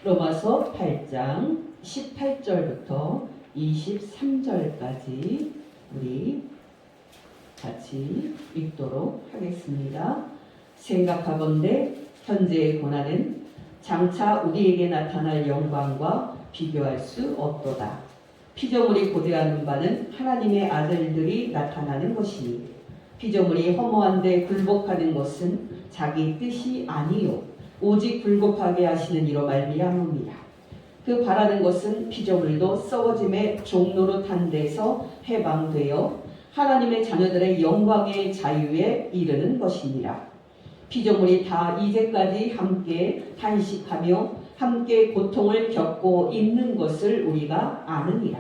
로마서 8장 18절부터 23절까지 우리 같이 읽도록 하겠습니다. 생각하건대 현재의 고난은 장차 우리에게 나타날 영광과 비교할 수 없도다. 피조물이 고대하는 바는 하나님의 아들들이 나타나는 것이니 피조물이 허무한데 굴복하는 것은 자기 뜻이 아니요 오직 굴복하게 하시는 이로 말미암음이라. 그 바라는 것은 피조물도 썩어짐의 종로로 탄 데서 해방되어 하나님의 자녀들의 영광의 자유에 이르는 것이니라. 피조물이 다 이제까지 함께 탄식하며 함께 고통을 겪고 있는 것을 우리가 아느니라.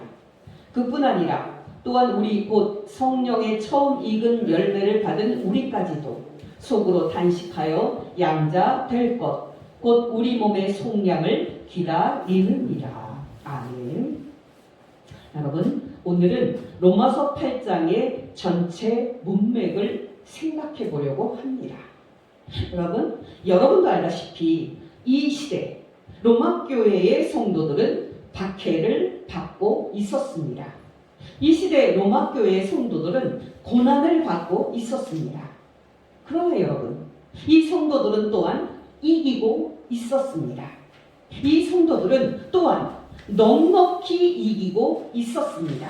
그뿐 아니라 또한 우리 곧 성령의 처음 익은 열매를 받은 우리까지도 속으로 단식하여 양자 될 것, 곧 우리 몸의 속량을 기다리느니라. 아멘. 여러분, 오늘은 로마서 8장의 전체 문맥을 생각해 보려고 합니다. 여러분도 알다시피 이 시대 로마 교회의 성도들은 박해를 받고 있었습니다. 이 시대 로마 교회의 성도들은 고난을 받고 있었습니다. 그러나 여러분, 이 성도들은 또한 이기고 있었습니다. 이 성도들은 또한 넉넉히 이기고 있었습니다.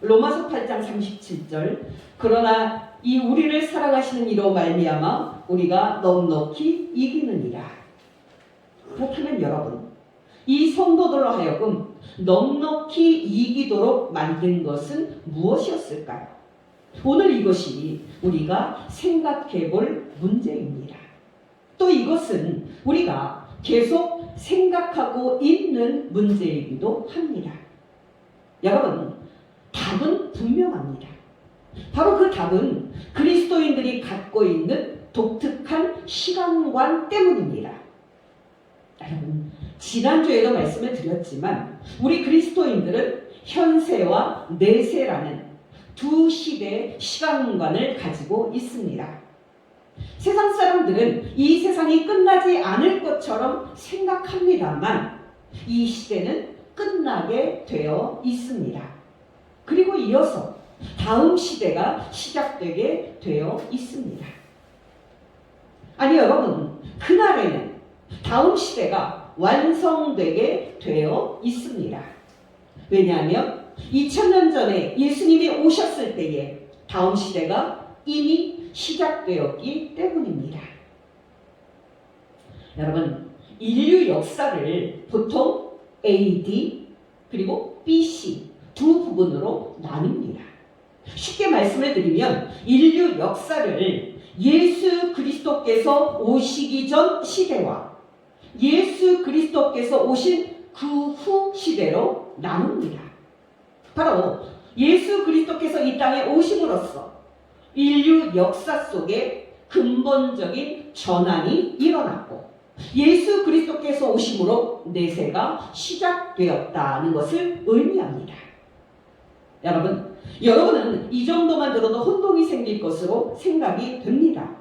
로마서 8장 37절, 그러나 이 우리를 사랑하시는 이로 말미암아 우리가 넉넉히 이기느니라. 그렇다면 여러분, 이 성도들로 하여금 넉넉히 이기도록 만든 것은 무엇이었을까요? 오늘 이것이 우리가 생각해 볼 문제입니다. 또 이것은 우리가 계속 생각하고 있는 문제이기도 합니다. 여러분, 답은 분명합니다. 바로 그 답은 그리스도인들이 갖고 있는 독특한 시간관 때문입니다. 여러분, 지난주에도 말씀을 드렸지만 우리 그리스도인들은 현세와 내세라는 두 시대의 시간관을 가지고 있습니다. 세상 사람들은 이 세상이 끝나지 않을 것처럼 생각합니다만 이 시대는 끝나게 되어 있습니다. 그리고 이어서 다음 시대가 시작되게 되어 있습니다. 아니 여러분, 그날에는 다음 시대가 완성되게 되어 있습니다. 왜냐하면 2000년 전에 예수님이 오셨을 때에 다음 시대가 이미 시작되었기 때문입니다. 여러분, 인류 역사를 보통 AD 그리고 BC 두 부분으로 나눕니다. 쉽게 말씀을 드리면 인류 역사를 예수 그리스도께서 오시기 전 시대와 예수 그리스도께서 오신 그 후 시대로 나눕니다. 바로 예수 그리스도께서 이 땅에 오심으로써 인류 역사 속에 근본적인 전환이 일어났고 예수 그리스도께서 오심으로 내세가 시작되었다는 것을 의미합니다. 여러분은 이 정도만 들어도 혼동이 생길 것으로 생각이 됩니다.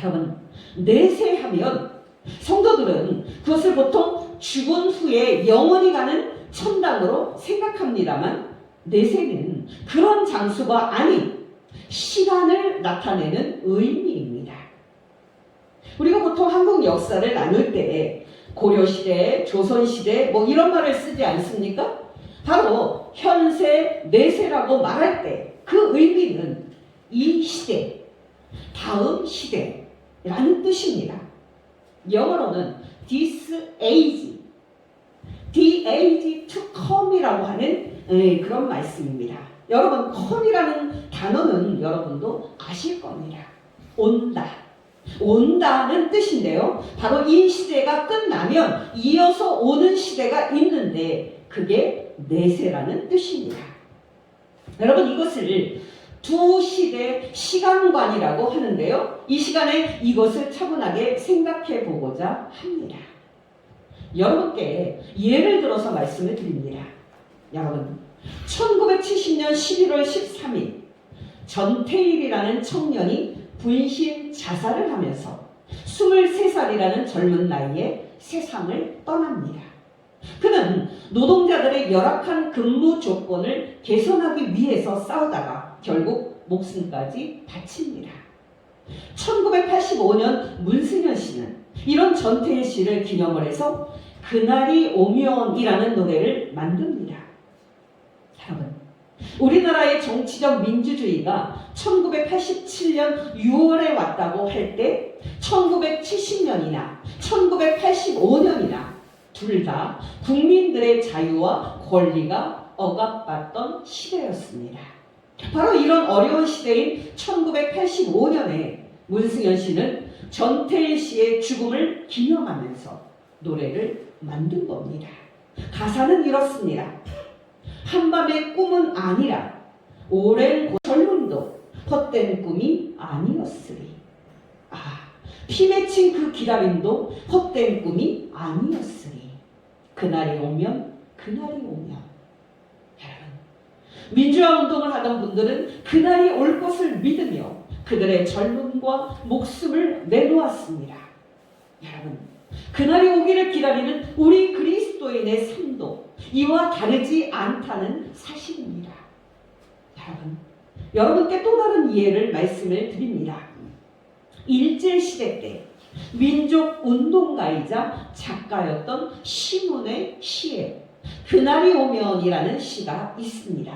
여러분, 내세하면 성도들은 그것을 보통 죽은 후에 영원히 가는 천당으로 생각합니다만 내세는 그런 장소가 아닌 시간을 나타내는 의미입니다. 우리가 보통 한국 역사를 나눌 때 고려시대, 조선시대 이런 말을 쓰지 않습니까? 바로 현세, 내세라고 말할 때 그 의미는 이 시대, 다음 시대라는 뜻입니다. 영어로는 this age, the age to come이라고 하는 그런 말씀입니다. 여러분, come이라는 단어는 여러분도 아실 겁니다. 온다는 뜻인데요. 바로 이 시대가 끝나면 이어서 오는 시대가 있는데 그게 내세라는 뜻입니다. 여러분, 이것을 두 시대 시간관이라고 하는데요. 이 시간에 이것을 차분하게 생각해 보고자 합니다. 여러분께 예를 들어서 말씀을 드립니다. 여러분, 1970년 11월 13일 전태일이라는 청년이 분신 자살을 하면서 23살이라는 젊은 나이에 세상을 떠납니다. 그는 노동자들의 열악한 근무 조건을 개선하기 위해서 싸우다가 결국 목숨까지 바칩니다. 1985년 문승현 씨는 이런 전태일 씨를 기념을 해서 그날이 오면이라는 노래를 만듭니다. 여러분, 우리나라의 정치적 민주주의가 1987년 6월에 왔다고 할 때 1970년이나 1985년이나 둘 다 국민들의 자유와 권리가 억압받던 시대였습니다. 바로 이런 어려운 시대인 1985년에 문승현 씨는 전태일 씨의 죽음을 기념하면서 노래를 만든 겁니다. 가사는 이렇습니다. 한밤의 꿈은 아니라 오랜 젊음도 헛된 꿈이 아니었으리. 피 맺힌 그 기다림도 헛된 꿈이 아니었으리. 그날이 오면 여러분, 민주화 운동을 하던 분들은 그날이 올 것을 믿으며 그들의 젊음과 목숨을 내놓았습니다. 여러분, 그날이 오기를 기다리는 우리 그리스도인의 삶도 이와 다르지 않다는 사실입니다. 여러분께 또 다른 이해를 말씀을 드립니다. 일제시대 때 민족 운동가이자 작가였던 시문의 시에 그날이 오면이라는 시가 있습니다.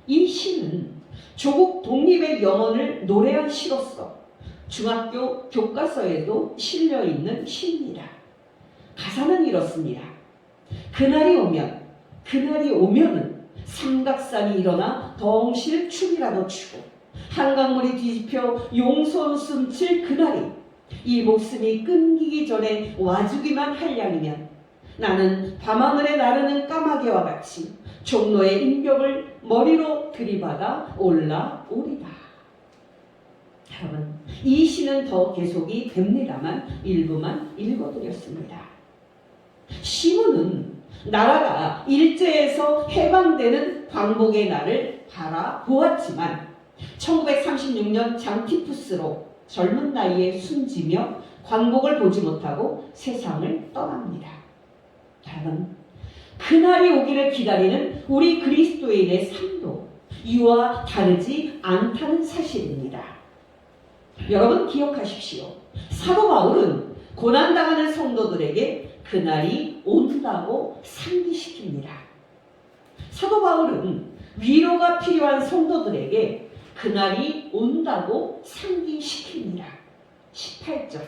이 시는 조국 독립의 영혼을 노래한 시로서 중학교 교과서에도 실려있는 시입니다. 가사는 이렇습니다. 그날이 오면은 삼각산이 일어나 덩실 춤이라도 추고 한강물이 뒤집혀 용손 숨칠 그날이 이 목숨이 끊기기 전에 와주기만 할 양이면 나는 밤하늘에 나르는 까마귀와 같이 종로의 인격을 머리로 들이받아 올라오리다. 여러분, 이 시는 더 계속이 됩니다만 일부만 읽어드렸습니다. 시문은 나라가 일제에서 해방되는 광복의 날을 바라보았지만 1936년 장티푸스로 젊은 나이에 숨지며 광복을 보지 못하고 세상을 떠납니다. 여러분, 그날이 오기를 기다리는 우리 그리스도인의 삶도 이와 다르지 않다는 사실입니다. 여러분 기억하십시오. 사도 바울은 고난당하는 성도들에게 그날이 온다고 상기시킵니다. 사도 바울은 위로가 필요한 성도들에게 그날이 온다고 상기시킵니다. 18절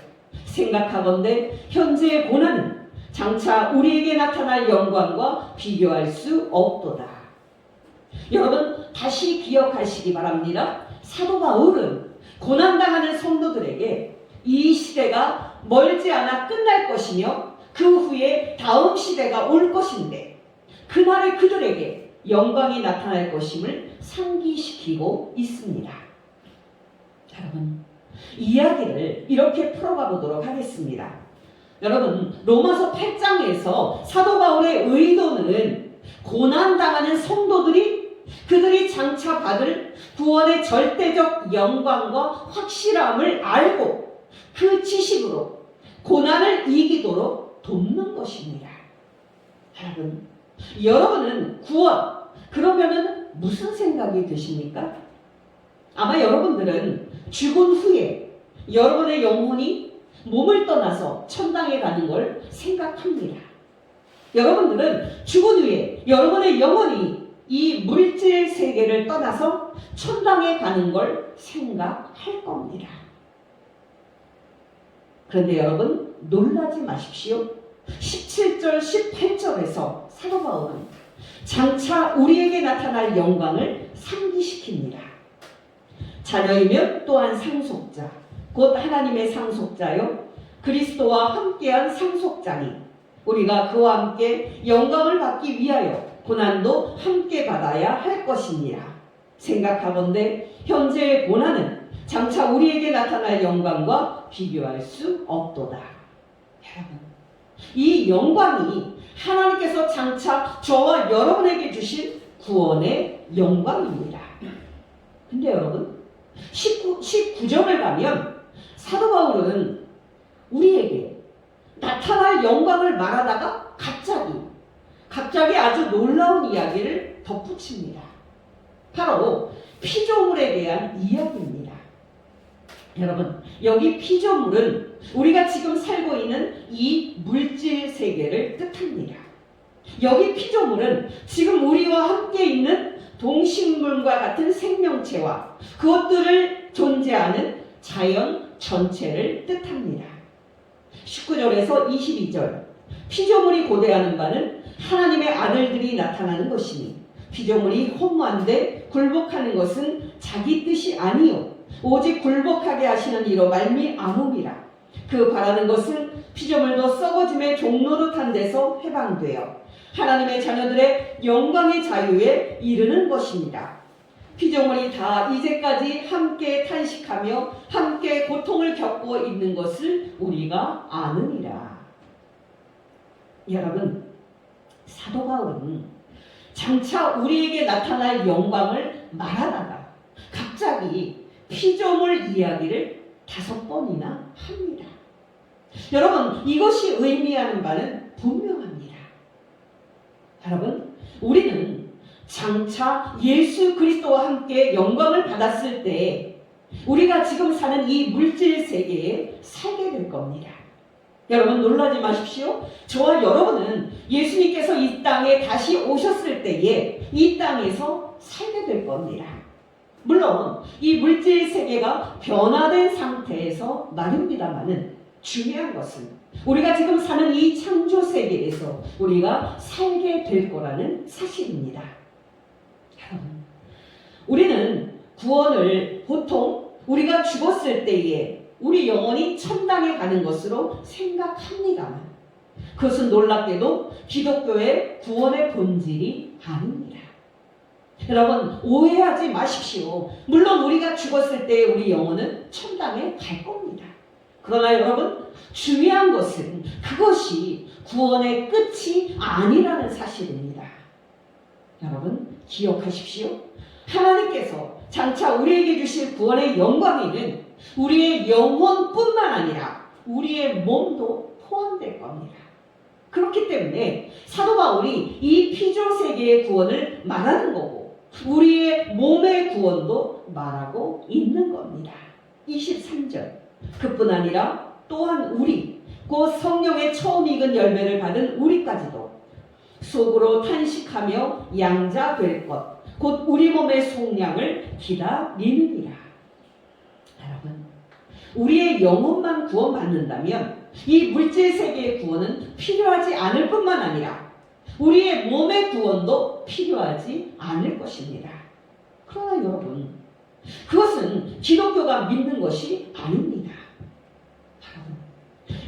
생각하건대 현재의 고난은 장차 우리에게 나타날 영광과 비교할 수 없도다. 여러분 다시 기억하시기 바랍니다. 사도 바울은 고난당하는 성도들에게 이 시대가 멀지 않아 끝날 것이며 그 후에 다음 시대가 올 것인데 그날에 그들에게 영광이 나타날 것임을 상기시키고 있습니다. 여러분, 이야기를 이렇게 풀어가 보도록 하겠습니다. 여러분, 로마서 8장에서 사도 바울의 의도는 고난당하는 성도들이 그들이 장차 받을 구원의 절대적 영광과 확실함을 알고 그 지식으로 고난을 이기도록 돕는 것입니다. 여러분은 구원, 그러면은 무슨 생각이 드십니까? 아마 여러분들은 죽은 후에 여러분의 영혼이 몸을 떠나서 천당에 가는 걸 생각합니다. 여러분들은 죽은 후에 여러분의 영혼이 이 물질 세계를 떠나서 천당에 가는 걸 생각할 겁니다. 그런데 여러분 놀라지 마십시오. 17절 18절에서 사도 바울은 장차 우리에게 나타날 영광을 상기시킵니다. 자녀이면 또한 상속자, 곧 하나님의 상속자요 그리스도와 함께한 상속자니 우리가 그와 함께 영광을 받기 위하여 고난도 함께 받아야 할 것입니다. 생각하건대 현재의 고난은 장차 우리에게 나타날 영광과 비교할 수 없도다. 여러분, 이 영광이 하나님께서 장차 저와 여러분에게 주신 구원의 영광입니다. 근데 여러분 19절을 가면 사도 바울은 우리에게 나타날 정말 영광을 말하다가 갑자기 아주 놀라운 이야기를 덧붙입니다. 바로 피조물에 대한 이야기입니다. 여러분, 여기 피조물은 우리가 지금 살고 있는 이 물질 세계를 뜻합니다. 여기 피조물은 지금 우리와 함께 있는 동식물과 같은 생명체와 그것들을 존재하는 자연 전체를 뜻합니다. 19절에서 22절, 피조물이 고대하는 바는 하나님의 아들들이 나타나는 것이니 피조물이 허무한데 굴복하는 것은 자기 뜻이 아니요 오직 굴복하게 하시는 이로 말미암음이라. 그 바라는 것은 피조물도 썩어짐의 종노릇한 데서 해방되어 하나님의 자녀들의 영광의 자유에 이르는 것입니다. 피조물이 다 이제까지 함께 탄식하며 함께 고통을 겪고 있는 것을 우리가 아느니라. 여러분, 사도 바울은 장차 우리에게 나타날 영광을 말하다가 갑자기 피조물 이야기를 5번이나 합니다. 여러분, 이것이 의미하는 바는 분명합니다. 여러분, 우리는 장차 예수 그리스도와 함께 영광을 받았을 때 우리가 지금 사는 이 물질 세계에 살게 될 겁니다. 여러분, 놀라지 마십시오. 저와 여러분은 예수님께서 이 땅에 다시 오셨을 때에 이 땅에서 살게 될 겁니다. 물론 이 물질 세계가 변화된 상태에서 말입니다만은 중요한 것은 우리가 지금 사는 이 창조 세계에서 우리가 살게 될 거라는 사실입니다. 여러분, 우리는 구원을 보통 우리가 죽었을 때에 우리 영혼이 천당에 가는 것으로 생각합니다만 그것은 놀랍게도 기독교의 구원의 본질이 아닙니다. 여러분, 오해하지 마십시오. 물론 우리가 죽었을 때 우리 영혼은 천당에 갈 겁니다. 그러나 여러분, 중요한 것은 그것이 구원의 끝이 아니라는 사실입니다. 여러분, 기억하십시오. 하나님께서 장차 우리에게 주실 구원의 영광에는 우리의 영혼뿐만 아니라 우리의 몸도 포함될 겁니다. 그렇기 때문에 사도 바울이 이 피조 세계의 구원을 말하는 거고 우리의 몸의 구원도 말하고 있는 겁니다. 23절, 그뿐 아니라 또한 우리 곧 성령의 처음 익은 열매를 받은 우리까지도 속으로 탄식하며 양자될 것 곧 우리 몸의 속량을 기다리느니라. 여러분, 우리의 영혼만 구원받는다면 이 물질 세계의 구원은 필요하지 않을 뿐만 아니라 우리의 몸의 구원도 필요하지 않을 것입니다. 그러나 여러분, 그것은 기독교가 믿는 것이 아닙니다.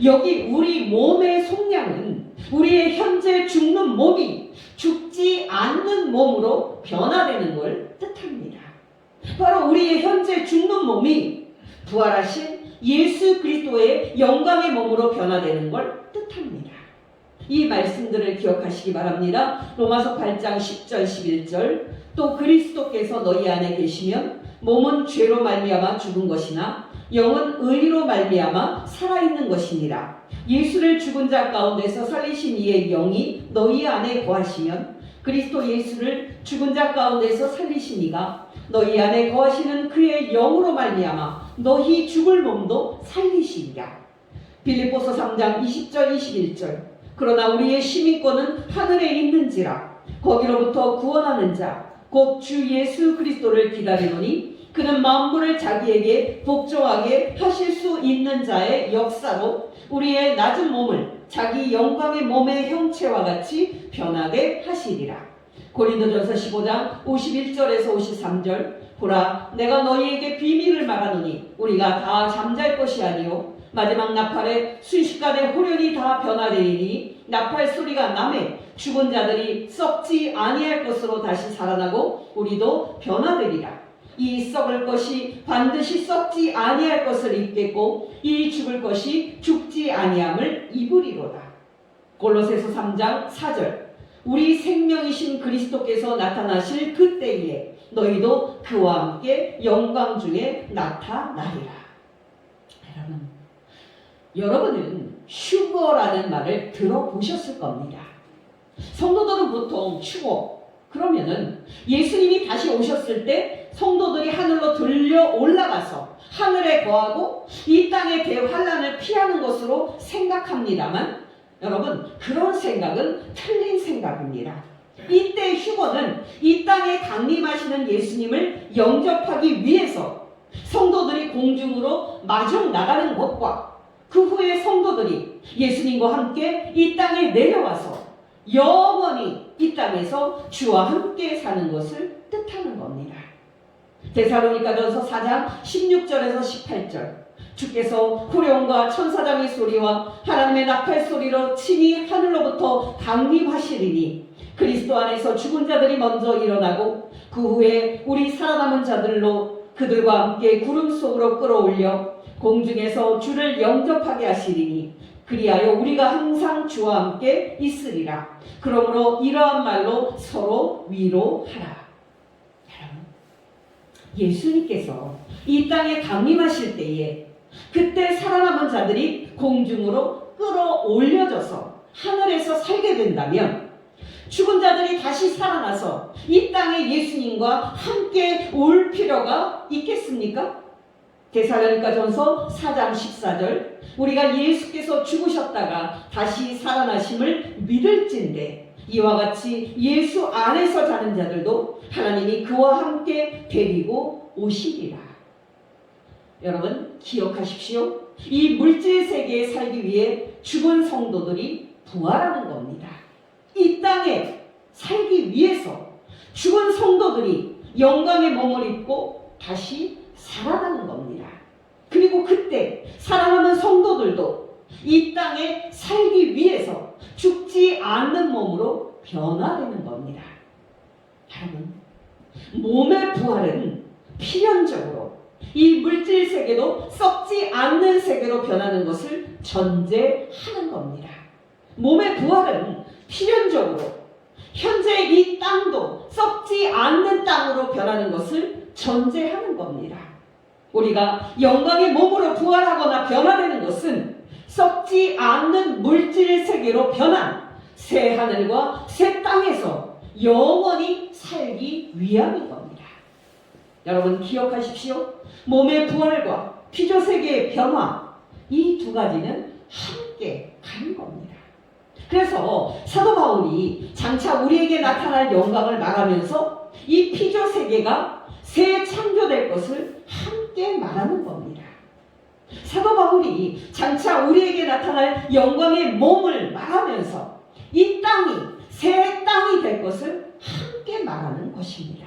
여기 우리 몸의 속량은 우리의 현재 죽는 몸이 죽지 않는 몸으로 변화되는 걸 뜻합니다. 바로 우리의 현재 죽는 몸이 부활하신 예수 그리스도의 영광의 몸으로 변화되는 걸 뜻합니다. 이 말씀들을 기억하시기 바랍니다. 로마서 8장 10절 11절, 또 그리스도께서 너희 안에 계시면 몸은 죄로 말미암아 죽은 것이나 영은 의로 말미암아 살아있는 것이니라. 예수를 죽은 자 가운데서 살리신 이의 영이 너희 안에 거하시면 그리스도 예수를 죽은 자 가운데서 살리신 이가 너희 안에 거하시는 그의 영으로 말미암아 너희 죽을 몸도 살리시리라. 빌립보서 3장 20절 21절, 그러나 우리의 시민권은 하늘에 있는지라 거기로부터 구원하는 자 곧 주 예수 그리스도를 기다리노니 그는 만물을 자기에게 복종하게 하실 수 있는 자의 역사로 우리의 낮은 몸을 자기 영광의 몸의 형체와 같이 변하게 하시리라. 고린도전서 15장 51절에서 53절, 보라, 내가 너희에게 비밀을 말하노니 우리가 다 잠잘 것이 아니요 마지막 나팔에 순식간에 호련히 다 변화되리니 나팔 소리가 나매 죽은 자들이 썩지 아니할 것으로 다시 살아나고 우리도 변화되리라. 이 썩을 것이 반드시 썩지 아니할 것을 입겠고 이 죽을 것이 죽지 아니함을 입으리로다. 골로새서 3장 4절, 우리 생명이신 그리스도께서 나타나실 그때에 너희도 그와 함께 영광 중에 나타나리라. 여러분, 여러분은 휴거라는 말을 들어보셨을 겁니다. 성도들은 보통 휴거 그러면은 예수님이 다시 오셨을 때 성도들이 하늘로 들려 올라가서 하늘에 거하고 이 땅의 대환란을 피하는 것으로 생각합니다만, 여러분, 그런 생각은 틀린 생각입니다. 이때 휴거는 이 땅에 강림하시는 예수님을 영접하기 위해서 성도들이 공중으로 마중 나가는 것과 그 후에 성도들이 예수님과 함께 이 땅에 내려와서 영원히 이 땅에서 주와 함께 사는 것을 뜻하는 겁니다. 데살로니가전서 4장 16절에서 18절, 주께서 호령과 천사장의 소리와 하나님의 나팔 소리로 친히 하늘로부터 강림하시리니 그리스도 안에서 죽은 자들이 먼저 일어나고 그 후에 우리 살아남은 자들로 그들과 함께 구름 속으로 끌어올려 공중에서 주를 영접하게 하시리니 그리하여 우리가 항상 주와 함께 있으리라. 그러므로 이러한 말로 서로 위로하라. 예수님께서 이 땅에 강림하실 때에 그때 살아남은 자들이 공중으로 끌어올려져서 하늘에서 살게 된다면, 죽은 자들이 다시 살아나서 이 땅에 예수님과 함께 올 필요가 있겠습니까? 데살로니가전서 4장 14절, 우리가 예수께서 죽으셨다가 다시 살아나심을 믿을진대 이와 같이 예수 안에서 자는 자들도 하나님이 그와 함께 데리고 오시리라. 여러분, 기억하십시오. 이 물질 세계에 살기 위해 죽은 성도들이 부활하는 겁니다. 이 땅에 살기 위해서 죽은 성도들이 영광의 몸을 입고 다시 살아나는 겁니다. 그리고 그때 살아남은 성도들도 이 땅에 살기 위해서 죽지 않는 몸으로 변화되는 겁니다. 여러분, 몸의 부활은 필연적으로 이 물질 세계도 썩지 않는 세계로 변하는 것을 전제하는 겁니다. 몸의 부활은 필연적으로 현재 이 땅도 썩지 않는 땅으로 변하는 것을 전제하는 겁니다. 우리가 영광의 몸으로 부활하거나 변화되는 것은 썩지 않는 물질 세계로 변한 새 하늘과 새 땅에서 영원히 살기 위함인 겁니다. 여러분, 기억하십시오. 몸의 부활과 피조 세계의 변화, 이 두 가지는 함께 가는 겁니다. 그래서 사도 바울이 장차 우리에게 나타날 영광을 말하면서 이 피조 세계가 새 창조될 것을 함께 말하는 겁니다. 사도 바울이 장차 우리에게 나타날 영광의 몸을 말하면서 이 땅이 새 땅이 될 것을 함께 말하는 것입니다.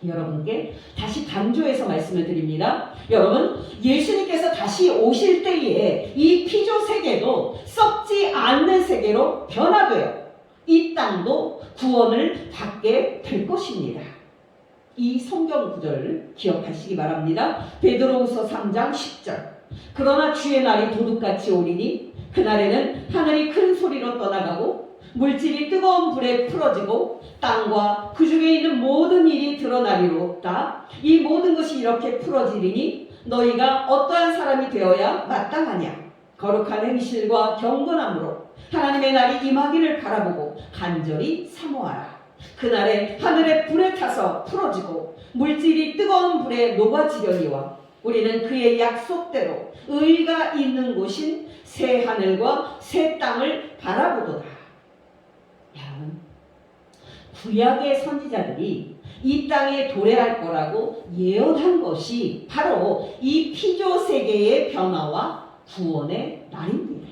여러분께 다시 강조해서 말씀을 드립니다. 여러분, 예수님께서 다시 오실 때에 이 피조 세계도 썩지 않는 세계로 변화되어 이 땅도 구원을 받게 될 것입니다. 이 성경 구절을 기억하시기 바랍니다. 베드로후서 3장 10절, 그러나 주의 날이 도둑같이 오리니 그날에는 하늘이 큰 소리로 떠나가고 물질이 뜨거운 불에 풀어지고 땅과 그 중에 있는 모든 일이 드러나리로다. 이 모든 것이 이렇게 풀어지리니 너희가 어떠한 사람이 되어야 마땅하냐? 거룩한 행실과 경건함으로 하나님의 날이 임하기를 바라보고 간절히 사모하라. 그날에 하늘의 불에 타서 풀어지고 물질이 뜨거운 불에 녹아지려니와 우리는 그의 약속대로 의가 있는 곳인 새 하늘과 새 땅을 바라보도다. 여러분, 구약의 선지자들이 이 땅에 도래할 거라고 예언한 것이 바로 이 피조 세계의 변화와 구원의 날입니다.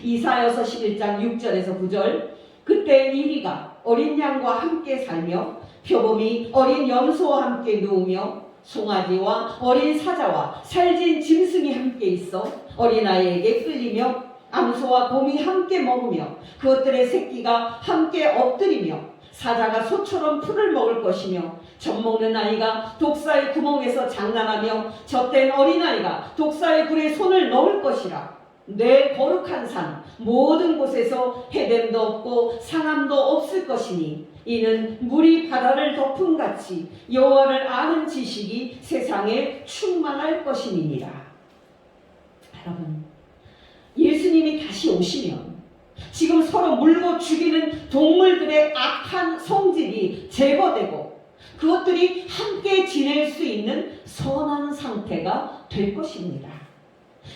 이사야서 11장 6절에서 9절, 그때 이리가 어린 양과 함께 살며 표범이 어린 염소와 함께 누우며 송아지와 어린 사자와 살진 짐승이 함께 있어 어린아이에게 끌리며 암소와 곰이 함께 먹으며 그것들의 새끼가 함께 엎드리며 사자가 소처럼 풀을 먹을 것이며 젖먹는 아이가 독사의 구멍에서 장난하며 젖된 어린아이가 독사의 굴에 손을 넣을 것이라. 내 거룩한 산 모든 곳에서 해됨도 없고 상함도 없을 것이니 이는 물이 바다를 덮음같이 여호와를 아는 지식이 세상에 충만할 것임이니라. 여러분, 다시 오시면 지금 서로 물고 죽이는 동물들의 악한 성질이 제거되고 그것들이 함께 지낼 수 있는 선한 상태가 될 것입니다.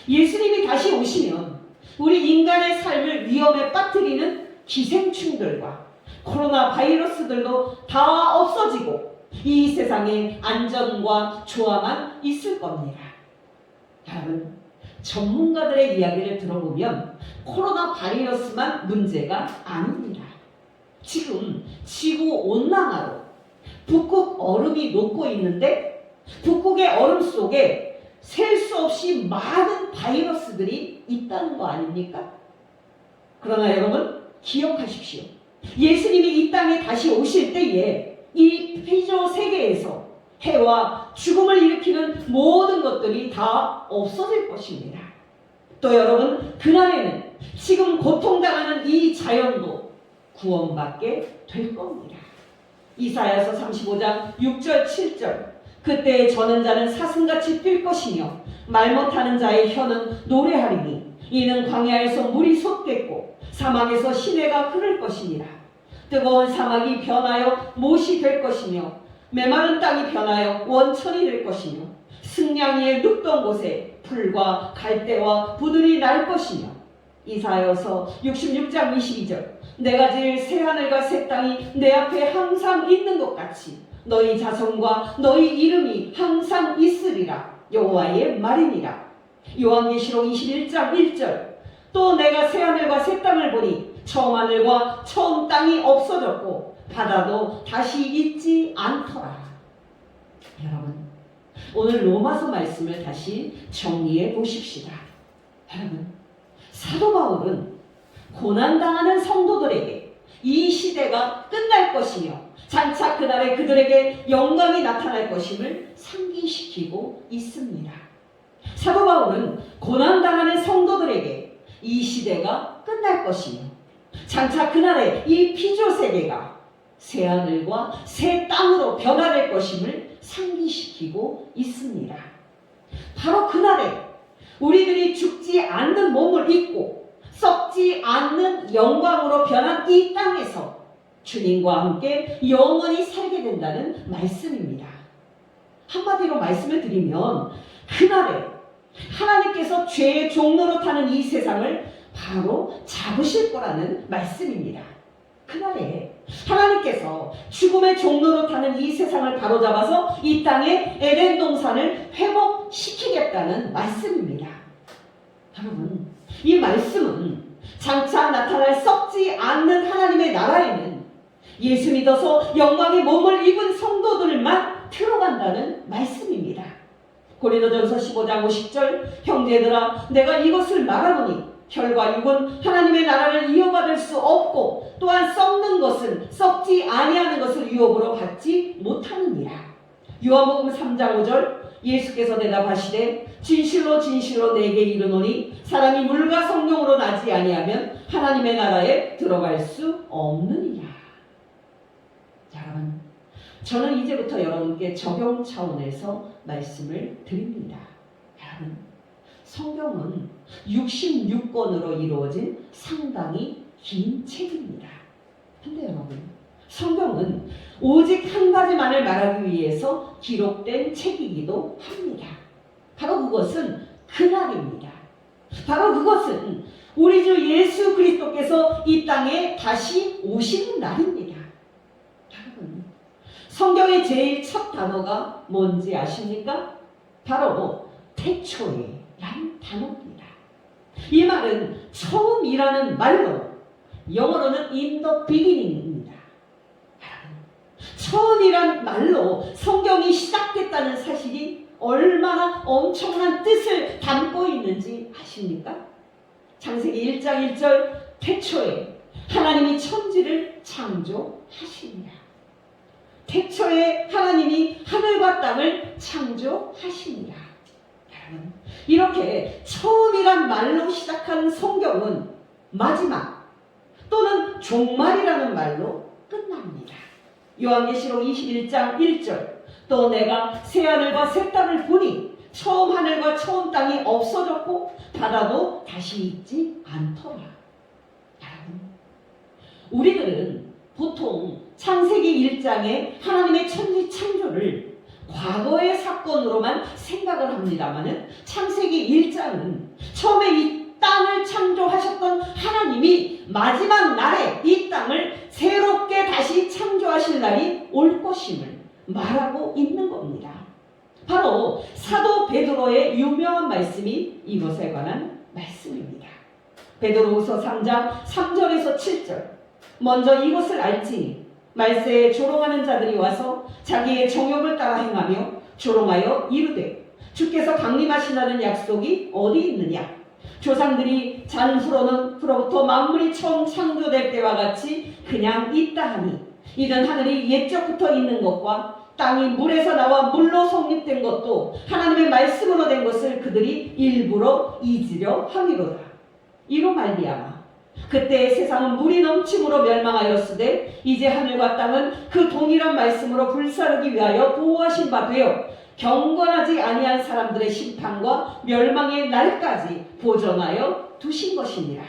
예수님이 다시 오시면 우리 인간의 삶을 위험에 빠뜨리는 기생충들과 코로나 바이러스들도 다 없어지고 이 세상에 안전과 조화만 있을 겁니다. 여러분, 전문가들의 이야기를 들어보면 코로나 바이러스만 문제가 아닙니다. 지금 지구 온난화로 북극 얼음이 녹고 있는데 북극의 얼음 속에 셀 수 없이 많은 바이러스들이 있다는 거 아닙니까? 그러나 여러분 기억하십시오. 예수님이 이 땅에 다시 오실 때에 이 피조 세계에서 해와 죽음을 일으키는 모든 것들이 다 없어질 것입니다. 또 여러분 그날에는 지금 고통당하는 이 자연도 구원받게 될 겁니다. 이사야서 35장 6절 7절 그때 저는 자는 사슴같이 뛸 것이며 말 못하는 자의 혀는 노래하리니 이는 광야에서 물이 솟겠고 사막에서 시내가 흐를 것이니라. 뜨거운 사막이 변하여 못이 될 것이며 메마른 땅이 변하여 원천이 될 것이며 승냥이의 눕던 곳에 풀과 갈대와 부들이 날 것이며 이사야서 66장 22절 내가 지을 새하늘과 새 땅이 내 앞에 항상 있는 것 같이 너희 자손과 너희 이름이 항상 있으리라. 여호와의 말이니라. 요한계시록 21장 1절 또 내가 새하늘과 새 땅을 보니 처음 하늘과 처음 땅이 없어졌고 바다도 다시 있지 않더라. 여러분 오늘 로마서 말씀을 다시 정리해 보십시다. 여러분 사도 바울은 고난당하는 성도들에게 이 시대가 끝날 것이며 장차 그날에 그들에게 영광이 나타날 것임을 상기시키고 있습니다. 사도 바울은 고난당하는 성도들에게 이 시대가 끝날 것이며 장차 그날에 이 피조세계가 새하늘과 새 땅으로 변화될 것임을 상기시키고 있습니다. 바로 그날에 우리들이 죽지 않는 몸을 입고 썩지 않는 영광으로 변한 이 땅에서 주님과 함께 영원히 살게 된다는 말씀입니다. 한마디로 말씀을 드리면 그날에 하나님께서 죄의 종로로 타는 이 세상을 바로 잡으실 거라는 말씀입니다. 그날에 하나님께서 죽음의 종로로 타는 이 세상을 바로잡아서 이 땅에 에덴 동산을 회복시키겠다는 말씀입니다. 여러분 이 말씀은 장차 나타날 썩지 않는 하나님의 나라에는 예수 믿어서 영광의 몸을 입은 성도들만 들어간다는 말씀입니다. 고린도전서 15장 50절 형제들아 내가 이것을 말하노니 혈과 육은 하나님의 나라를 이어받을 수 없고 또한 썩는 것은 썩지 아니하는 것을 유업으로 받지 못하느니라. 요한복음 3장 5절 예수께서 대답하시되 진실로 진실로 내게 이르노니 사람이 물과 성령으로 나지 아니하면 하나님의 나라에 들어갈 수 없느니라. 여러분 저는 이제부터 여러분께 적용 차원에서 말씀을 드립니다. 여러분 성경은 66권으로 이루어진 상당히 긴 책입니다. 근데 여러분 성경은 오직 한 가지만을 말하기 위해서 기록된 책이기도 합니다. 바로 그것은 그날입니다. 바로 그것은 우리 주 예수 그리스도께서 이 땅에 다시 오시는 날입니다. 여러분 성경의 제일 첫 단어가 뭔지 아십니까? 바로 태초에라는 단어입니다. 이 말은 처음이라는 말로 영어로는 in the beginning입니다. 처음이란 말로 성경이 시작됐다는 사실이 얼마나 엄청난 뜻을 담고 있는지 아십니까? 창세기 1장 1절 태초에 하나님이 천지를 창조하시니라. 태초에 하나님이 하늘과 땅을 창조하시니라. 여러분 이렇게 처음이란 말로 시작하는 성경은 마지막 또는 종말이라는 말로 끝납니다. 요한계시록 21장 1절 또 내가 새하늘과 새 땅을 보니 처음 하늘과 처음 땅이 없어졌고 바다도 다시 있지 않더라. 여러분, 우리들은 보통 창세기 1장에 하나님의 천지 창조를 과거의 사건으로만 생각을 합니다마는 창세기 1장은 처음에 이 땅을 창조하셨던 하나님이 마지막 날에 이 땅을 새롭게 다시 창조하실 날이 올 것임을 말하고 있는 겁니다. 바로 사도 베드로의 유명한 말씀이 이것에 관한 말씀입니다. 베드로후서 3장 3절에서 7절. 먼저 이것을 알지니 말세에 조롱하는 자들이 와서 자기의 정욕을 따라 행하며 조롱하여 이르되 주께서 강림하신다는 약속이 어디 있느냐? 조상들이 잔으로부터 만물이 처음 창조될 때와 같이 그냥 있다 하니 이는 하늘이 옛적부터 있는 것과 땅이 물에서 나와 물로 성립된 것도 하나님의 말씀으로 된 것을 그들이 일부러 잊으려 함이로다. 이로 말미암아 그때 세상은 물이 넘침으로 멸망하였으되 이제 하늘과 땅은 그 동일한 말씀으로 불사르기 위하여 보호하신 바 되어 경건하지 아니한 사람들의 심판과 멸망의 날까지 보존하여 두신 것이니라.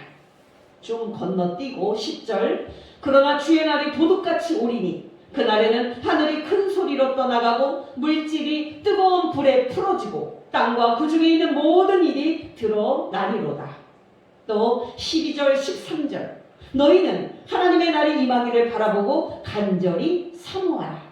좀 건너뛰고 10절. 그러나 주의 날이 도둑같이 오리니 그날에는 하늘이 큰 소리로 떠나가고 물질이 뜨거운 불에 풀어지고 땅과 그 중에 있는 모든 일이 드러나리로다. 또 12절 13절. 너희는 하나님의 날이 임하기를 바라보고 간절히 사모하라.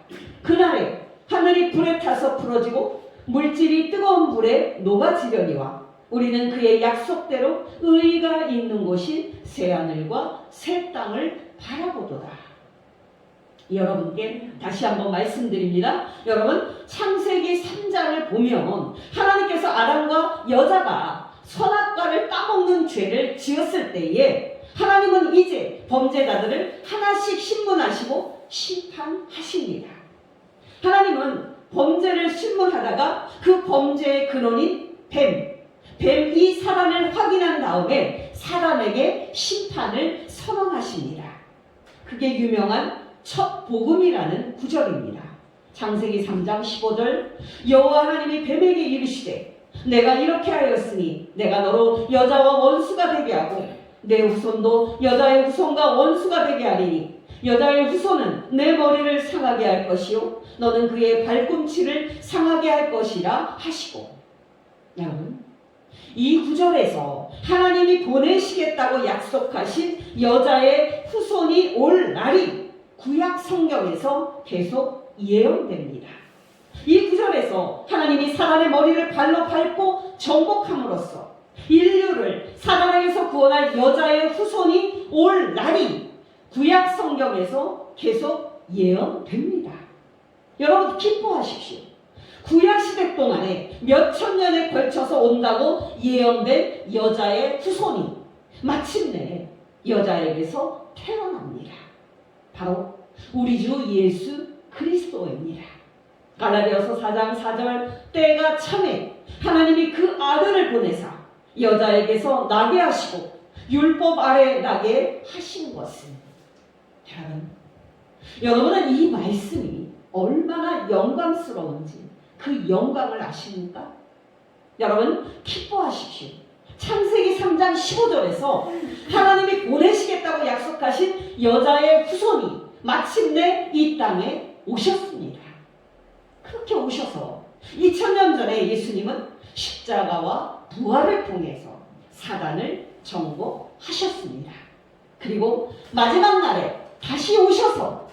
그날에 하늘이 불에 타서 풀어지고 물질이 뜨거운 불에 녹아지려니와 우리는 그의 약속대로 의가 있는 곳이 새하늘과 새 땅을 바라보도다. 여러분께 다시 한번 말씀드립니다. 여러분, 창세기 3장을 보면 하나님께서 아담과 여자가 선악과를 따먹는 죄를 지었을 때에 하나님은 이제 범죄자들을 하나씩 신문하시고 심판하십니다. 하나님은 범죄를 신문하다가 그 범죄의 근원인 뱀이 사단을 확인한 다음에 사단에게 심판을 선언하십니다. 그게 유명한 첫 복음이라는 구절입니다. 창세기 3장 15절. 여호와 하나님이 뱀에게 이르시되 내가 이렇게 하였으니 내가 너로 여자와 원수가 되게 하고 내 후손도 여자의 후손과 원수가 되게 하리니 여자의 후손은 내 머리를 상하게 할 것이요 너는 그의 발꿈치를 상하게 할 것이라 하시고. 여러분, 이 구절에서 하나님이 보내시겠다고 약속하신 여자의 후손이 올 날이 구약 성경에서 계속 예언됩니다. 이 구절에서 하나님이 사단의 머리를 발로 밟고 정복함으로써 인류를 사단에게서 구원할 여자의 후손이 올 날이 구약 성경에서 계속 예언됩니다. 여러분, 기뻐하십시오. 구약 시대 동안에 몇천 년에 걸쳐서 온다고 예언된 여자의 후손이 마침내 여자에게서 태어납니다. 바로 우리 주 예수 그리스도입니다. 갈라디아서 4장 4절. 때가 참에 하나님이 그 아들을 보내사 여자에게서 나게 하시고 율법 아래 나게 하신 것은. 여러분은 이 말씀이 얼마나 영광스러운지 그 영광을 아십니까? 여러분, 기뻐하십시오. 창세기 3장 15절에서 하나님이 보내시겠다고 약속하신 여자의 후손이 마침내 이 땅에 오셨습니다. 그렇게 오셔서 2000년 전에 예수님은 십자가와 부활을 통해서 사단을 정복하셨습니다. 그리고 마지막 날에 다시 오셔서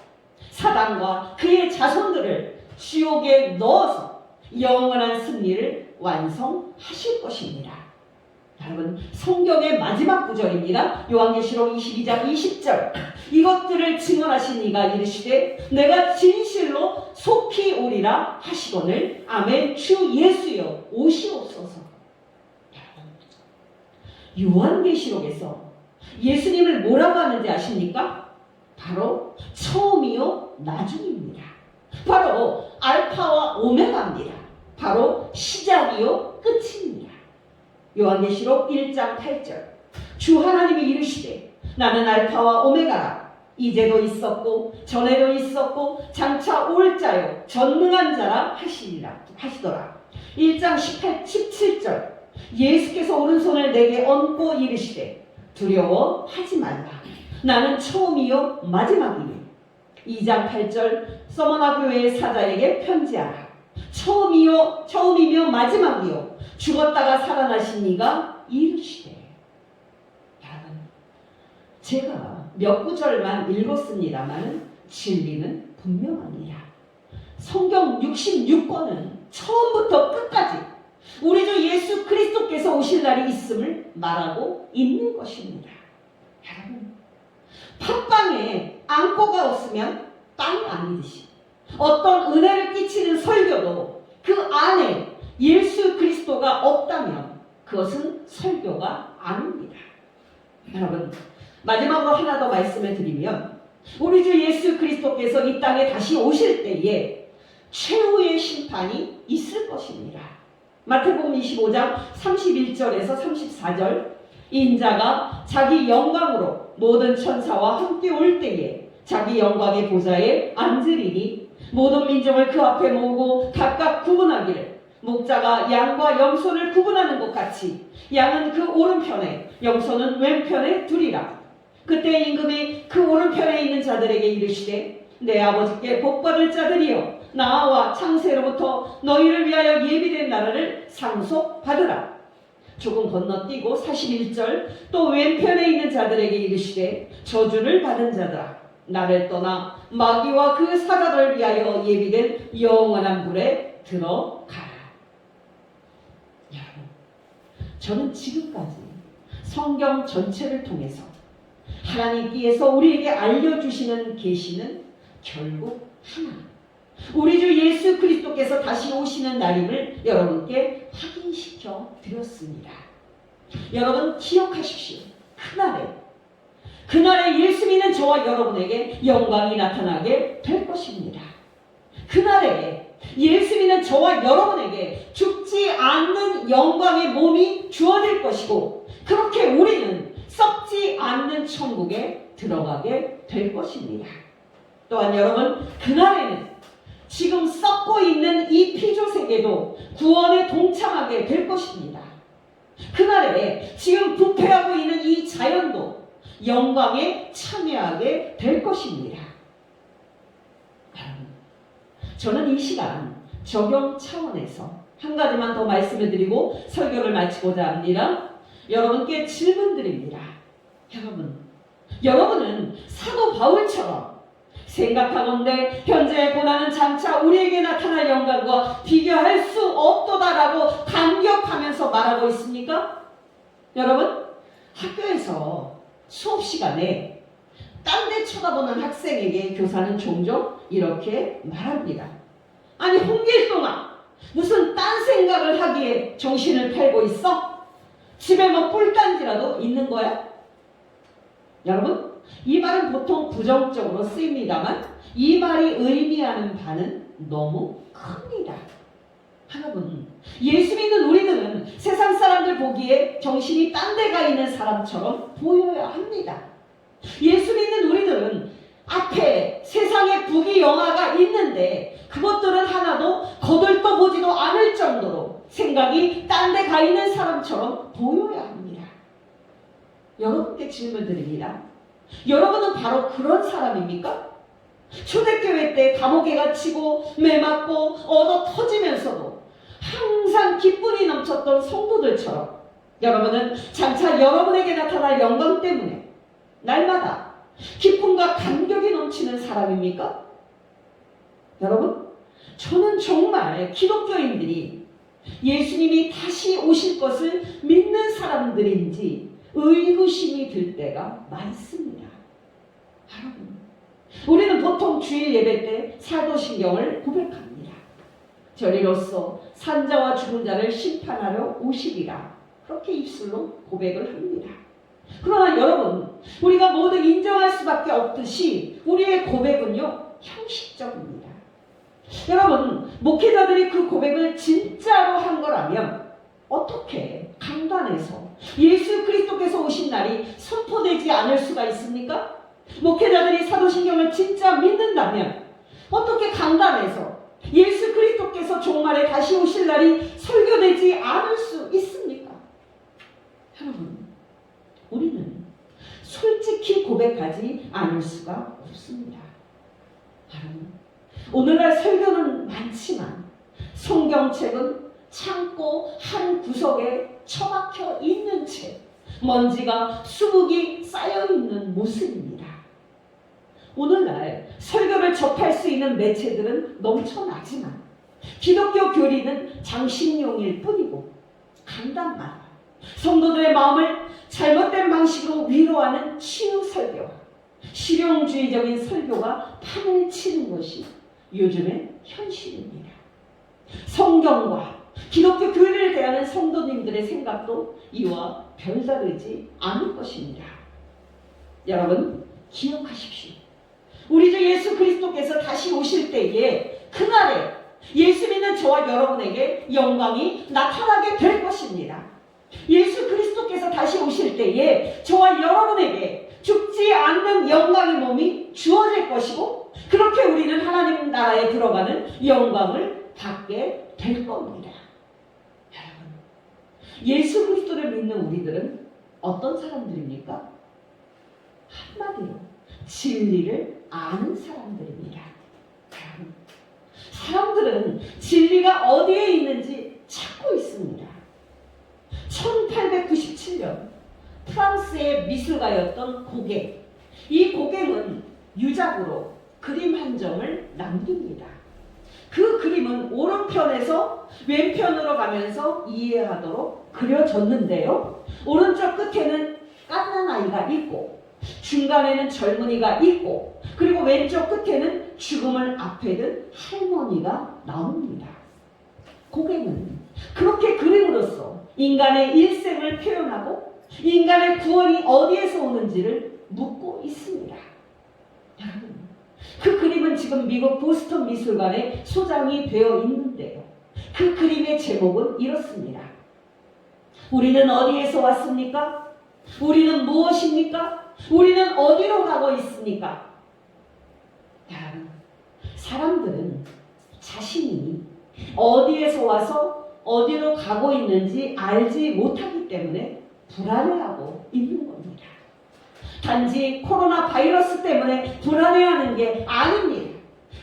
사단과 그의 자손들을 지옥에 넣어서 영원한 승리를 완성하실 것입니다. 여러분, 성경의 마지막 구절입니다. 요한계시록 22장 20절. 이것들을 증언하신 이가 이르시되 내가 진실로 속히 오리라 하시거늘 아멘. 주 예수여 오시옵소서. 요한계시록에서 예수님을 뭐라고 하는지 아십니까? 바로 처음이요 나중입니다. 바로 알파와 오메가입니다. 바로 시작이요 끝입니다. 요한계시록 1장 8절. 주 하나님이 이르시되 나는 알파와 오메가라. 이제도 있었고 전에도 있었고 장차 올 자요 전능한 자라 하시더라. 1장 17절 예수께서 오른손을 내게 얹고 이르시되 두려워하지 말라. 나는 처음이요 마지막이니. 2장 8절 서머나 교회의 사자에게 편지하라. 처음이며 마지막이요 죽었다가 살아나신 이가 이르시되. 여러분, 제가 몇 구절만 읽었습니다만 진리는 분명합니다. 성경 66권은 처음부터 끝까지 우리 주 예수 그리스도께서 오실 날이 있음을 말하고 있는 것입니다. 여러분, 팥빵에 안고가 없으면 빵이 아니듯이 어떤 은혜를 끼치는 설교도 그 안에 예수 그리스도가 없다면 그것은 설교가 아닙니다. 여러분, 마지막으로 하나 더 말씀을 드리면 우리 주 예수 그리스도께서 이 땅에 다시 오실 때에 최후의 심판이 있을 것입니다. 마태복음 25장 31절에서 34절 인자가 자기 영광으로 모든 천사와 함께 올 때에 자기 영광의 보좌에 앉으리니 모든 민족을 그 앞에 모으고 각각 구분하기를 목자가 양과 염소를 구분하는 것 같이 양은 그 오른편에 염소는 왼편에 두리라. 그때 임금이 그 오른편에 있는 자들에게 이르시되 내 아버지께 복받을 자들이여 나와 창세로부터 너희를 위하여 예비된 나라를 상속받으라. 조금 건너뛰고 41절 또 왼편에 있는 자들에게 이르시되 저주를 받은 자들아 나를 떠나 마귀와 그 사자를 위하여 예비된 영원한 불에 들어가라. 여러분, 저는 지금까지 성경 전체를 통해서 하나님께서 우리에게 알려주시는 계시는 결국 하나, 우리 주 예수 그리스도께서 다시 오시는 날임을 여러분께 확인시켜 드렸습니다. 여러분 기억하십시오. 그날에 예수 믿는 저와 여러분에게 영광이 나타나게 될 것입니다. 그날에 예수 믿는 저와 여러분에게 죽지 않는 영광의 몸이 주어질 것이고 그렇게 우리는 썩지 않는 천국에 들어가게 될 것입니다. 또한 여러분, 그날에는 지금 썩고 있는 이 피조세계도 구원에 동참하게 될 것입니다. 그날에 지금 부패하고 있는 이 자연도 영광에 참여하게 될 것입니다. 저는 이 시간 적용 차원에서 한 가지만 더 말씀을 드리고 설교를 마치고자 합니다. 여러분께 질문 드립니다. 여러분은 사도 바울처럼 생각하건대 현재의 고난은 장차 우리에게 나타날 영광과 비교할 수 없도다라고 감격하면서 말하고 있습니까? 여러분, 학교에서 수업 시간에 딴 데 쳐다보는 학생에게 교사는 종종 이렇게 말합니다. 아니 홍길동아, 무슨 딴 생각을 하기에 정신을 팔고 있어? 집에 뭐 꿀단지라도 있는 거야? 여러분, 이 말은 보통 부정적으로 쓰입니다만 이 말이 의미하는 바는 너무 큽니다. 여러분, 예수 믿는 우리들은 세상 사람들 보기에 정신이 딴 데 가 있는 사람처럼 보여야 합니다. 예수 믿는 우리들은 앞에 세상의 부귀영화가 있는데 그것들은 하나도 거들떠보지도 않을 정도로 생각이 딴 데 가 있는 사람처럼 보여야 합니다. 여러분께 질문 드립니다. 여러분은 바로 그런 사람입니까? 초대교회 때 감옥에 갇히고 매맞고 얻어 터지면서도 항상 기쁨이 넘쳤던 성도들처럼 여러분은 장차 여러분에게 나타날 영광 때문에 날마다 기쁨과 감격이 넘치는 사람입니까? 여러분, 저는 정말 기독교인들이 예수님이 다시 오실 것을 믿는 사람들인지 의구심이 들 때가 많습니다. 여러분, 우리는 보통 주일 예배 때 사도신경을 고백합니다. 저리로서 산자와 죽은 자를 심판하러 오시리라. 그렇게 입술로 고백을 합니다. 그러나 여러분, 우리가 모두 인정할 수밖에 없듯이 우리의 고백은요, 형식적입니다. 여러분, 목회자들이 그 고백을 진짜로 한 거라면 어떻게 강단에서 예수 그리스도께서 오신 날이 선포되지 않을 수가 있습니까? 목회자들이 사도신경을 진짜 믿는다면 어떻게 강단에서 예수 그리스도께서 종말에 다시 오실 날이 설교되지 않을 수 있습니까? 여러분, 우리는 솔직히 고백하지 않을 수가 없습니다. 여러분, 오늘날 설교는 많지만 성경책은 창고 한 구석에 처박혀 있는 채 먼지가 수북이 쌓여있는 모습입니다. 오늘날 설교를 접할 수 있는 매체들은 넘쳐나지만 기독교 교리는 장식용일 뿐이고 간단만 성도들의 마음을 잘못된 방식으로 위로하는 치유 설교와 실용주의적인 설교가 판을 치는 것이 요즘의 현실입니다. 성경과 기독교 교리를 대하는 성도님들의 생각도 이와 별다르지 않을 것입니다. 여러분, 기억하십시오. 우리 주 예수 그리스도께서 다시 오실 때에 그날에 예수 믿는 저와 여러분에게 영광이 나타나게 될 것입니다. 예수 그리스도께서 다시 오실 때에 저와 여러분에게 죽지 않는 영광의 몸이 주어질 것이고 그렇게 우리는 하나님 나라에 들어가는 영광을 받게 될 겁니다. 여러분, 예수 그리스도를 믿는 우리들은 어떤 사람들입니까? 한마디로 진리를 아는 사람들입니다. 여러분, 사람들은 진리가 어디에 있는지 찾고 있습니다. 1897년 프랑스의 미술가였던 고갱, 이 고갱은 유작으로 그림 한 점을 남깁니다. 그 그림은 오른편에서 왼편으로 가면서 이해하도록 그려졌는데요. 오른쪽 끝에는 갓난아이가 있고 중간에는 젊은이가 있고 그리고 왼쪽 끝에는 죽음을 앞에 둔 할머니가 나옵니다. 고갱은 그렇게 그림으로써 인간의 일생을 표현하고 인간의 구원이 어디에서 오는지를 묻고 있습니다. 여러분, 그 그림은 지금 미국 보스턴 미술관에 소장이 되어 있는데요. 그 그림의 제목은 이렇습니다. 우리는 어디에서 왔습니까? 우리는 무엇입니까? 우리는 어디로 가고 있습니까? 여러분, 사람들은 자신이 어디에서 와서 어디로 가고 있는지 알지 못하기 때문에 불안해하고 있는 겁니다. 단지 코로나 바이러스 때문에 불안해하는 게 아닙니다.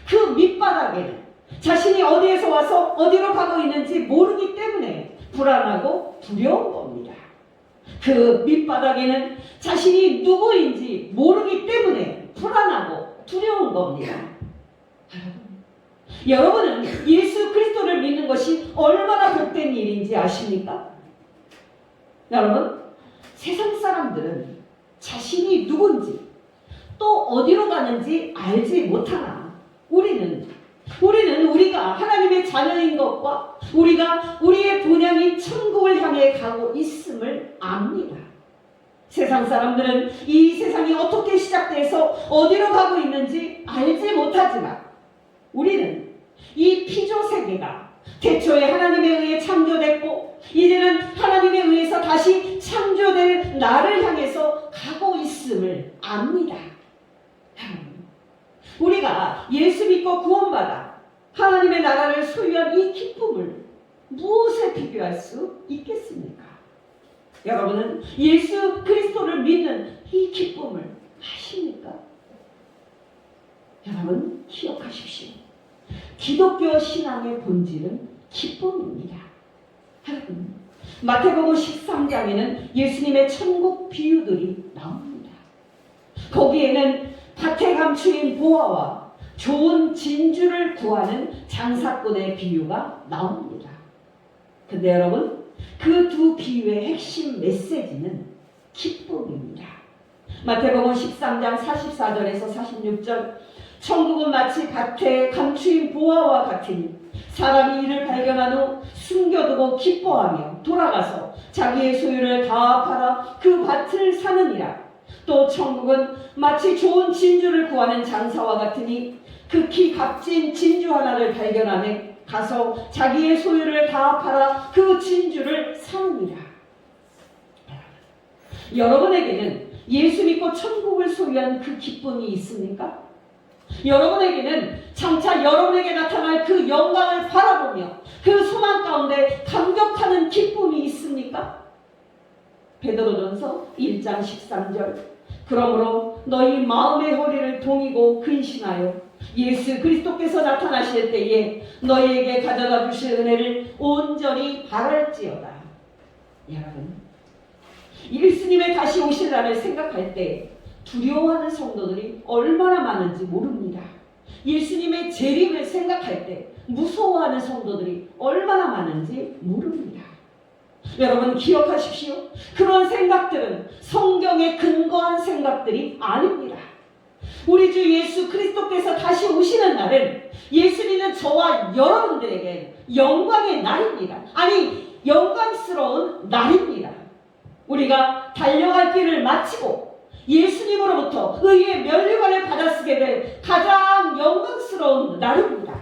그 밑바닥에는 자신이 어디에서 와서 어디로 가고 있는지 모르기 때문에 불안하고 두려운 겁니다. 그 밑바닥에는 자신이 누구인지 모르기 때문에 불안하고 두려운 겁니다. 여러분은 예수 그리스도를 믿는 것이 얼마나 복된 일인지 아십니까? 여러분, 세상 사람들은 자신이 누군지 또 어디로 가는지 알지 못하나 우리는 우리가 하나님의 자녀인 것과 우리가 우리의 본향인 천국을 향해 가고 있음을 압니다. 세상 사람들은 이 세상이 어떻게 시작돼서 어디로 가고 있는지 알지 못하지만 우리는 이 피조 세계가 태초에 하나님에 의해 창조됐고 이제는 하나님에 의해서 다시 창조될 나를 향해서 가고 있음을 압니다. 우리가 예수 믿고 구원받아 하나님의 나라를 소유한 이 기쁨을 무엇에 비교할 수 있겠습니까? 여러분은 예수 그리스도를 믿는 이 기쁨을 아십니까? 여러분, 기억하십시오. 기독교 신앙의 본질은 기쁨입니다. 여러분, 마태복음 13장에는 예수님의 천국 비유들이 나옵니다. 거기에는 밭에 감추인 보화와 좋은 진주를 구하는 장사꾼의 비유가 나옵니다. 근데 여러분, 그 두 비유의 핵심 메시지는 기쁨입니다. 마태복음 13장 44절에서 46절, 천국은 마치 밭에 감추인 보화와 같으니 사람이 이를 발견한 후 숨겨두고 기뻐하며 돌아가서 자기의 소유를 다 팔아 그 밭을 사느니라. 또 천국은 마치 좋은 진주를 구하는 장사와 같으니 극히 값진 진주 하나를 발견하매 가서 자기의 소유를 다 팔아 그 진주를 사느니라. 여러분에게는 예수 믿고 천국을 소유한 그 기쁨이 있습니까? 여러분에게는 장차 여러분에게 나타날 그 영광을 바라보며 그 소망 가운데 감격하는 기쁨이 있습니까? 베드로전서 1장 13절. 그러므로 너희 마음의 허리를 동이고 근신하여 예수 그리스도께서 나타나실 때에 너희에게 가져다 주실 은혜를 온전히 바랄지어다. 여러분, 예수님의 다시 오실 날을 생각할 때 두려워하는 성도들이 얼마나 많은지 모릅니다. 예수님의 재림을 생각할 때 무서워하는 성도들이 얼마나 많은지 모릅니다. 여러분 기억하십시오. 그런 생각들은 성경에 근거한 생각들이 아닙니다. 우리 주 예수 그리스도께서 다시 오시는 날은 예수 믿는 저와 여러분들에게 영광의 날입니다. 아니, 영광스러운 날입니다. 우리가 달려갈 길을 마치고 예수님으로부터 의의 면류관을 받아쓰게 될 가장 영광스러운 날입니다.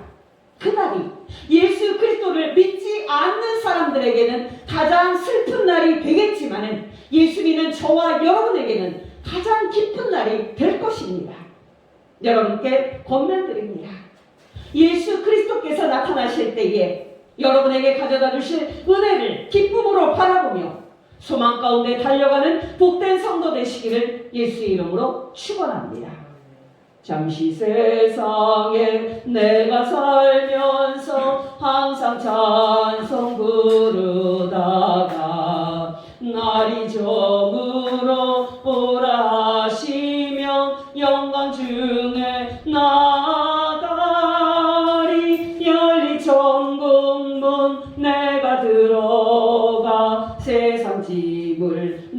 그날이 예수 그리스도를 믿지 않는 사람들에게는 가장 슬픈 날이 되겠지만 예수 믿는 저와 여러분에게는 가장 기쁜 날이 될 것입니다. 여러분께 권면드립니다. 예수 그리스도께서 나타나실 때에 여러분에게 가져다 주실 은혜를 기쁨으로 바라보며 소망 가운데 달려가는 복된 성도 되시기를 예수의 이름으로 축원합니다. 잠시 세상에 내가 살면서 항상 찬송 부르다가 날이 저물어 오라 하시며 영광 중에 나가리. 열린 천국문 내가 들어가 세상 짐을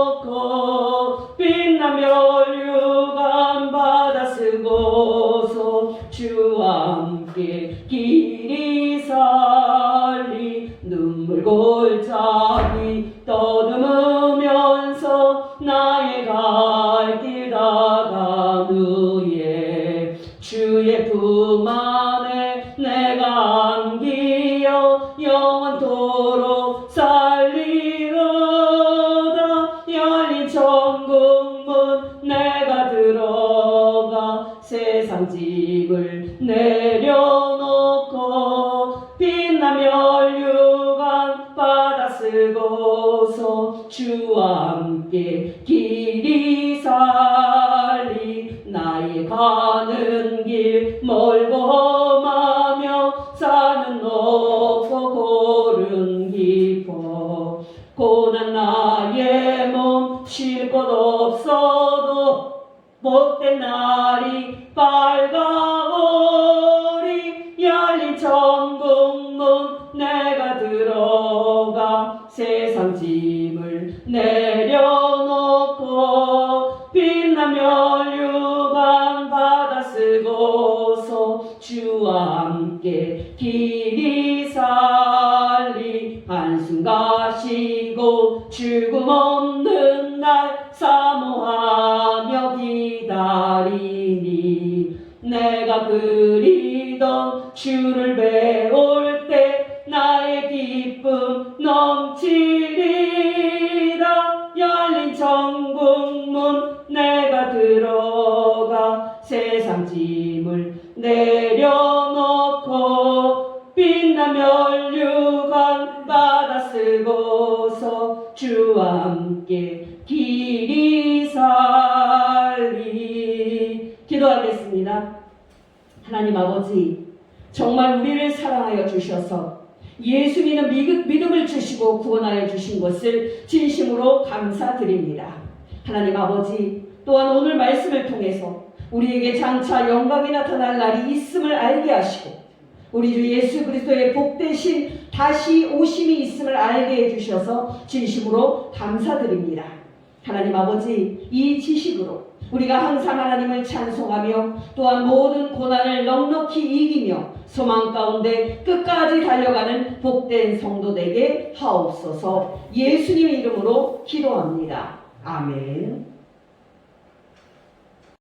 내려놓고 빛난 면류관 받아 쓰고서 주와 함께 길이 살리. 눈물 골짜기 떠듬으면서 나의 갈 길 다간 후에 주의 품 안에 내가 안기어 영원토록 살리로다. 열린 천국문 내가 들어가 세상 짐을 내려놓고 빛난 면류관 받아 쓰고서 주와 함께 길이 살리. 나의 가는 길 멀고 험하며 산은 높고 고른 깊어 고난 나의 몸 쉴 곳 없어도 못된 날이 밝아오리. 열린 천국문 내가 들어가 세상 짐을 내려놓고 빛난 면류관 받아 쓰고서 주와 함께 길이 살리. 한숨 가시고 죽음 없는 날 사모하며 기다리니 내가 그리던 주를 배울 때 나의 기쁨 넘치리라. 열린 천국문 내가 들어가 세상 짐을 내려놓고 빛난 면류관 받아 쓰고서 주와 함께 길이 살리. 기도하겠습니다. 하나님 아버지, 정말 우리를 사랑하여 주셔서 예수 믿는 믿음을 주시고 구원하여 주신 것을 진심으로 감사드립니다. 하나님 아버지, 또한 오늘 말씀을 통해서 우리에게 장차 영광이 나타날 날이 있음을 알게 하시고 우리 주 예수 그리스도의 복되신 다시 오심이 있음을 알게 해주셔서 진심으로 감사드립니다. 하나님 아버지, 이 지식으로 우리가 항상 하나님을 찬송하며 또한 모든 고난을 넉넉히 이기며 소망 가운데 끝까지 달려가는 복된 성도 되게 하옵소서. 예수님의 이름으로 기도합니다. 아멘.